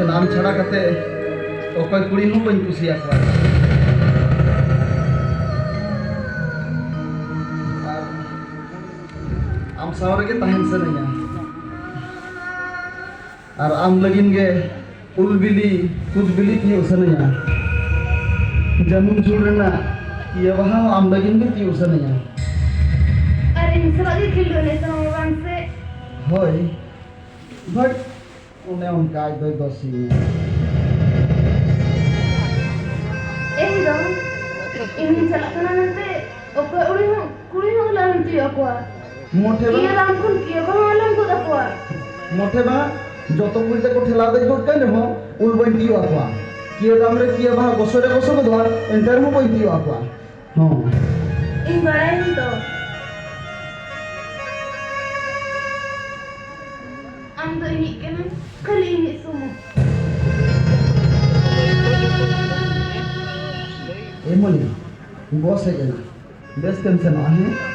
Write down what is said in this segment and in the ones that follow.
ᱢᱮᱱᱠᱷᱟᱱ ᱟᱢ ᱪᱷᱟᱲᱟ ᱠᱟᱛᱮ ᱚᱠᱚᱭ ᱠᱩᱲᱤ ᱦᱚᱸ ᱵᱟᱹᱧ ᱠᱩᱥᱤᱭᱟᱠᱚᱣᱟ ᱟᱨ ᱟᱢ ᱥᱟᱶ ᱨᱮᱜᱮ ᱛᱟᱦᱮᱱ ᱥᱟᱱᱟᱧᱟ ᱟᱨ ᱟᱢ ᱞᱟᱹᱜᱤᱫ ᱜᱮ ᱩᱞ ᱵᱤᱞᱤ ᱠᱩᱫ ᱵᱤᱞᱤ ᱛᱤᱭᱳᱜ ᱥᱟᱱᱟᱧᱟ ᱡᱟᱹᱱᱩᱢ ᱡᱷᱩᱲ ᱨᱮᱱᱟᱜ ᱤᱭᱟᱹ ᱵᱟᱦᱟ ᱦᱚᱸ ᱟᱢ ᱞᱟᱹᱜᱤᱫ ᱜᱮ ᱛᱤᱭᱳᱜ ᱥᱟᱱᱟᱧᱟ ᱟᱨ ᱤᱧ ᱥᱟᱞᱟᱜ ᱜᱮ ᱠᱷᱮᱞᱳᱰ ᱞᱮ ᱥᱟᱱᱟᱢᱟ ᱵᱟᱝ ᱥᱮ ᱦᱳᱭ ᱵᱟᱴ ᱚᱱᱮ ᱚᱱᱠᱟ ᱟᱡ ᱫᱚᱭ ᱫᱚᱥᱤᱧᱟ ᱤᱧ ᱫᱚ ᱤᱧᱤᱧ ᱪᱟᱞᱟᱜ ᱠᱟᱱᱟ ᱢᱮᱱᱛᱮ ᱚᱠᱚᱭ ᱠᱩᱲᱤ ᱦᱚᱸ ᱟᱞᱚᱢ ᱛᱤᱭᱳᱜ ᱟᱠᱚᱣᱟ ᱢᱚᱴᱷᱮ ᱤᱭᱟᱹ ᱨᱟᱢ ᱠᱷᱚᱱ ᱠᱤᱭᱟᱹ ᱠᱚᱦᱚᱸ ᱟᱞᱚᱢ ᱛᱩᱫ ᱟᱠᱚᱣᱟ ᱢᱚᱴᱷᱮ ᱵᱟ ᱡᱚᱛᱚ ᱠᱩᱲᱤ ᱛᱮᱠᱚ ᱴᱷᱮᱞᱟᱣ ᱫᱮᱡ ᱜᱚᱫ ᱠᱟᱱ ᱨᱮᱦᱚᱸ ᱩᱞ ᱵᱟᱹᱧ ᱛᱤᱭᱳᱜ ᱟᱠᱚᱣᱟ ᱠᱤᱭᱟᱹ ᱫᱟᱢ ᱨᱮ ᱠᱤᱭᱟᱹ ᱵᱟᱦᱟ ᱜᱚᱥᱚ ᱨᱮ ᱜᱚᱥᱚ ᱜᱚᱫᱚᱜᱼᱟ ᱮᱱᱛᱮ ᱨᱮᱦᱚᱸ ᱵᱟᱹᱧ ᱛᱤᱭᱳᱜ ᱟᱠᱚᱣᱟ ᱦᱚᱸ ᱤᱧ ᱵᱟᱲᱟᱭᱟᱹᱧ ᱛᱚ ᱟᱢ ᱫᱚ ᱤᱧᱤᱡ ᱠᱟᱱᱟᱢ ᱠᱷᱟᱹᱞᱤ ᱤᱧᱤᱡ ᱥᱩᱢᱩᱝ ᱮᱢᱚᱱᱤ बॉस है क्या बेस टेंशन आ है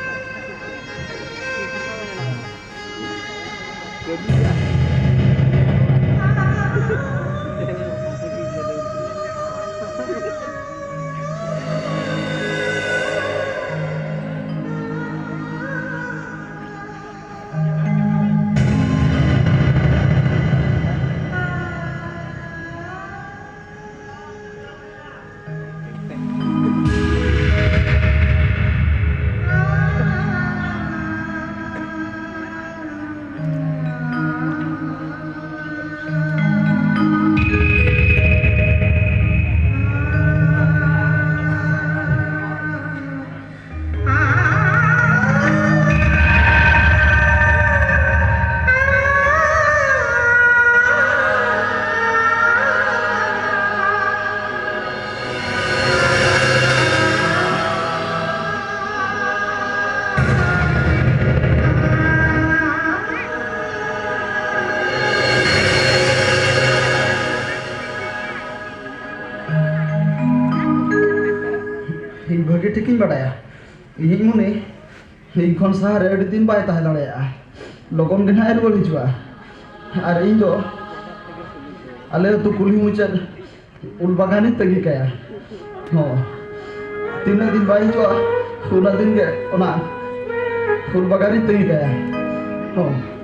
भागे ठिकिन बाड़ाया इन मने इन खन सारे अड़ी दिन बाय ताहे दाड़ेया लगन गे ना रुआड़ हिजुआ और इन दो आले तो कुली मुचाद उल बागानी तगी काया हो तीना दिन बाय हिजुआ उना दिन गे उना उल बागानी तगी काया हो